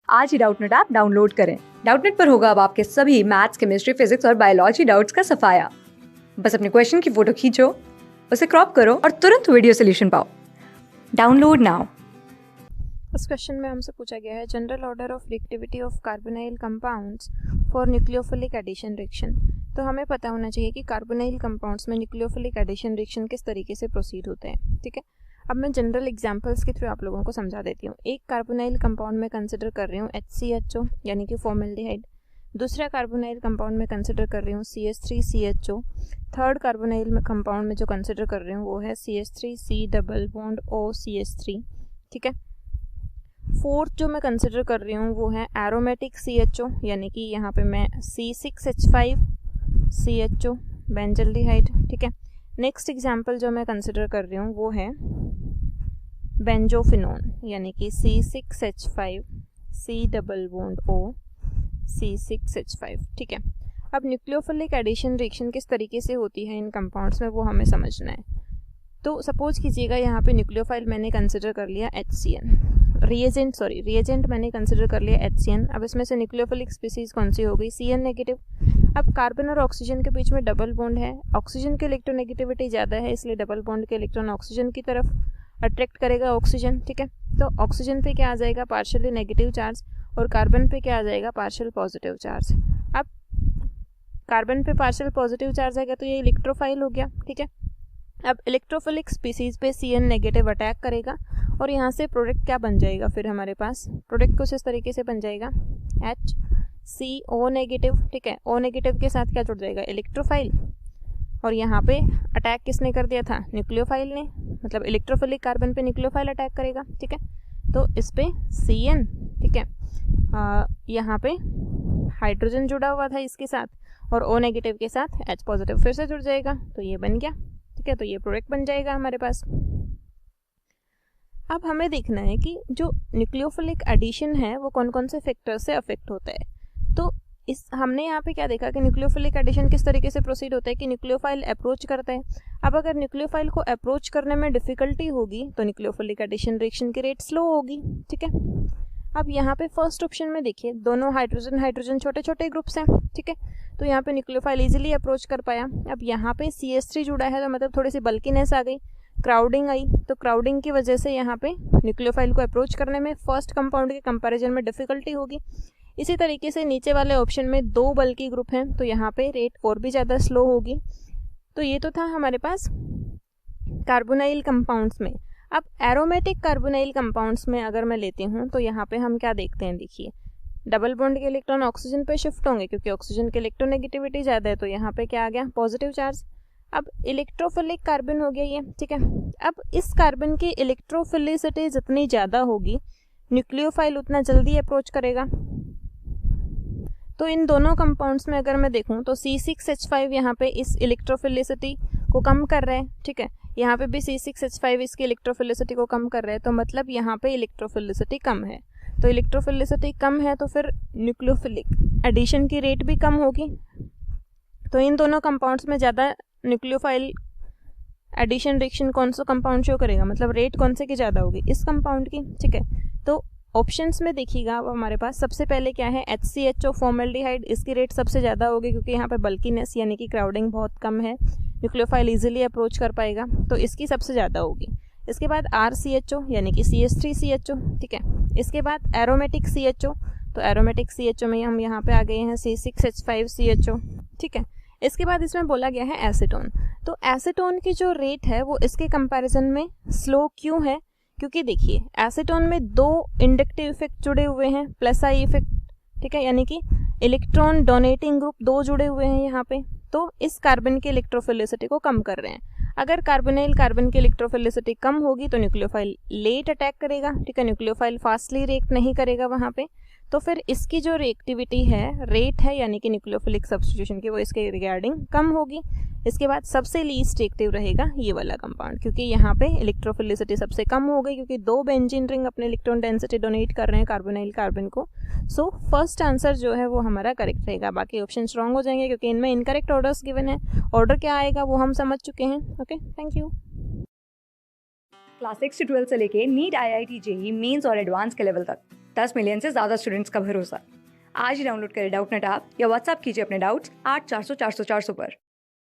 आज ही Doubtnut app download करें। Doubtnut पर होगा अब आपके सभी मैथ्स, केमिस्ट्री, फिजिक्स और बायोलॉजी डाउट्स का सफाया। बस अपने क्वेश्चन की फोटो खींचो, उसे क्रॉप करो और तुरंत वीडियो सोल्यूशन पाओ। Download now. इस क्वेश्चन में हमसे पूछा गया है general order of reactivity of carbonyl compounds for nucleophilic addition reaction. तो हमें पता होना चाहिए कि कार्बोनाइल कंपाउंड्स में न्यूक्लियोफिलिक एडिशन रिएक्शन किस तरीके से प्रोसीड होते हैं। ठीक है, अब मैं जनरल एग्जांपल्स के थ्रू आप लोगों को समझा देती हूँ। एक कार्बोनाइल कंपाउंड में कंसिडर कर रही हूँ HCHO यानी कि फॉर्मल्डिहाइड। दूसरा कार्बोनाइल कंपाउंड में कंसिडर कर रही हूँ CH3CHO। थर्ड कार्बोनाइल में कंपाउंड में जो कंसिडर कर रही हूँ वो है CH3C डबल बॉन्ड OCH3। ठीक है, फोर्थ जो मैं कंसिडर कर रही हूँ वो है एरोमेटिक CHO यानी कि यहाँ पे मैं C6H5CHO बेंजल्डिहाइड। ठीक है, नेक्स्ट एग्जाम्पल जो मैं कंसिडर कर रही हूँ वो है बेंजोफिनोन यानी कि C6H5C double bond O C6H5। ठीक है, अब न्यूक्लियोफिलिक एडिशन रिएक्शन किस तरीके से होती है इन कंपाउंड्स में वो हमें समझना है। तो सपोज कीजिएगा यहाँ पे न्यूक्लियोफाइल मैंने कंसिडर कर लिया HCN, रिएजेंट मैंने कंसिडर कर लिया HCN। अब इसमें से न्यूक्लियोफिलिक स्पीसीज कौन सी हो गई, CN नेगेटिव। अब कार्बन और ऑक्सीजन के बीच में डबल बॉन्ड है, ऑक्सीजन की इलेक्ट्रोनेगेटिविटी ज़्यादा है इसलिए डबल बॉन्ड के इलेक्ट्रॉन ऑक्सीजन की तरफ अट्रैक्ट करेगा ऑक्सीजन। ठीक है, तो ऑक्सीजन पे क्या आ जाएगा, पार्शियली नेगेटिव चार्ज, और कार्बन पे क्या आ जाएगा, पार्शियल पॉजिटिव चार्ज। अब कार्बन पे पार्शियल पॉजिटिव चार्ज आएगा तो ये इलेक्ट्रोफाइल हो गया। ठीक है, अब इलेक्ट्रोफिलिक स्पीसीज पे CN नेगेटिव अटैक करेगा और यहाँ से प्रोडक्ट क्या बन जाएगा, फिर हमारे पास प्रोडक्ट कुछ इस तरीके से बन जाएगा HCO नेगेटिव। ठीक है, O नेगेटिव के साथ क्या जुड़ जाएगा, इलेक्ट्रोफाइल, और यहाँ पे अटैक किसने कर दिया था, न्यूक्लियोफाइल ने, मतलब इलेक्ट्रोफिलिक कार्बन पे न्यूक्लियोफाइल अटैक करेगा। ठीक है, तो इस पे CN, ठीक है, यहाँ पे हाइड्रोजन जुड़ा हुआ था इसके साथ और O नेगेटिव के साथ H पॉजिटिव फिर से जुड़ जाएगा, तो ये बन गया। ठीक है, तो ये प्रोडक्ट बन जाएगा हमारे पास। अब हमें देखना है कि जो न्यूक्लियोफिलिक एडिशन है वो कौन कौन से फैक्टर से अफेक्ट होता है। तो हमने यहाँ पे क्या देखा कि न्यूक्लियोफिलिक एडिशन किस तरीके से प्रोसीड होता है कि न्यूक्लियोफाइल अप्रोच करता है। अब अगर न्यूक्लियोफाइल को अप्रोच करने में डिफिकल्टी होगी तो न्यूक्लियोफिलिक एडिशन रिएक्शन की रेट स्लो होगी। ठीक है, अब यहाँ पे फर्स्ट ऑप्शन में देखिए दोनों हाइड्रोजन छोटे छोटे ग्रुप्स हैं। ठीक है, तो यहाँ पे न्यूक्लियोफाइल इजीली अप्रोच कर पाया। अब यहाँ पे CH3 जुड़ा है तो मतलब थोड़ी सी बल्कीनेस आ गई, क्राउडिंग आई, तो क्राउडिंग की वजह से यहाँ पे न्यूक्लियोफाइल को अप्रोच करने में फर्स्ट कंपाउंड के कंपैरिजन में डिफिकल्टी होगी। इसी तरीके से नीचे वाले ऑप्शन में दो बल्की ग्रुप हैं तो यहाँ पे रेट और भी ज़्यादा स्लो होगी। तो ये तो था हमारे पास कार्बोनाइल कंपाउंड्स में। अब एरोमेटिक कार्बोनाइल कंपाउंड्स में अगर मैं लेती हूँ तो यहाँ पे हम क्या देखते हैं, देखिए डबल बॉन्ड के इलेक्ट्रॉन ऑक्सीजन पे शिफ्ट होंगे क्योंकि ऑक्सीजन की इलेक्ट्रोनेगेटिविटी ज़्यादा है, तो यहाँ पे क्या आ गया, पॉजिटिव चार्ज। अब इलेक्ट्रोफिलिक कार्बन हो गया ये। ठीक है, अब इस कार्बन की इलेक्ट्रोफिलिसिटी जितनी ज़्यादा होगी न्यूक्लियोफाइल उतना जल्दी अप्रोच करेगा। तो इन दोनों कंपाउंड्स में अगर मैं देखूं तो C6H5 यहाँ पे इस इलेक्ट्रोफिलिसिटी को कम कर रहा है। ठीक है, यहाँ पे भी C6H5 इसकी इलेक्ट्रोफिलिसिटी को कम कर रहा है, तो मतलब यहाँ पे इलेक्ट्रोफिलिसिटी कम है। तो इलेक्ट्रोफिलिसिटी कम है तो फिर न्यूक्लियोफिलिक एडिशन की रेट भी कम होगी। तो इन दोनों कंपाउंड्स में ज़्यादा न्यूक्लियोफाइल एडिशन रिएक्शन कौन सा कंपाउंड शो करेगा, मतलब रेट कौन से की ज़्यादा होगी, इस कंपाउंड की। ठीक है, तो ऑप्शंस में देखिएगा अब हमारे पास सबसे पहले क्या है, HCHO फॉर्मल्डिहाइड, इसकी रेट सबसे ज़्यादा होगी क्योंकि यहाँ पे बल्कीनेस यानी कि क्राउडिंग बहुत कम है, न्यूक्लियोफाइल इजीली अप्रोच कर पाएगा, तो इसकी सबसे ज़्यादा होगी। इसके बाद RCHO यानी कि CH3CHO। ठीक है, इसके बाद एरोमेटिक CHO, तो एरोमेटिक CHO में हम यहाँ पे आ गए हैं C6H5CHO। ठीक है, इसके बाद इसमें बोला गया है एसीटोन। तो एसीटोन की जो रेट है वो इसके कंपैरिजन में स्लो क्यों है, क्योंकि देखिए एसीटोन में दो इंडक्टिव इफेक्ट जुड़े हुए हैं प्लस आई इफेक्ट। ठीक है, यानी कि इलेक्ट्रॉन डोनेटिंग ग्रुप दो जुड़े हुए हैं यहाँ पे, तो इस कार्बन की इलेक्ट्रोफिलिसिटी को कम कर रहे हैं। अगर कार्बोनाइल कार्बन की इलेक्ट्रोफिलिसिटी कम होगी तो न्यूक्लियोफाइल लेट अटैक करेगा। ठीक है, न्यूक्लियोफाइल फास्टली रिएक्ट नहीं करेगा वहाँ पे, तो फिर इसकी जो रिएक्टिविटी है, रेट है यानी कि न्यूक्लियोफिलिक सब्स्टिट्यूशन की, वो इसके रिगार्डिंग कम होगी। इसके बाद सबसे लीस्ट रिएक्टिव रहेगा ये वाला कंपाउंड क्योंकि यहाँ पे इलेक्ट्रोफिलिसिटी सबसे कम हो गई क्योंकि दो बेंजीन रिंग अपने इलेक्ट्रॉन डेंसिटी डोनेट कर रहे हैं कार्बोनाइल कार्बन को। सो फर्स्ट आंसर जो है वो हमारा करेक्ट रहेगा, बाकी ऑप्शन रॉन्ग हो जाएंगे क्योंकि इनमें इनकरेक्ट ऑर्डर्स गिवन है। ऑर्डर क्या आएगा वो हम समझ चुके हैं। Okay, thank you. क्लास 6 से 12 से लेके नीट, IIT, JEE मेंस और एडवांस के लेवल तक 10 मिलियन से ज़्यादा स्टूडेंट्स का भरोसा। आज ही डाउनलोड करें डाउटनेट ऐप या व्हाट्सएप कीजिए अपने डाउट्स 8400 400 400 पर।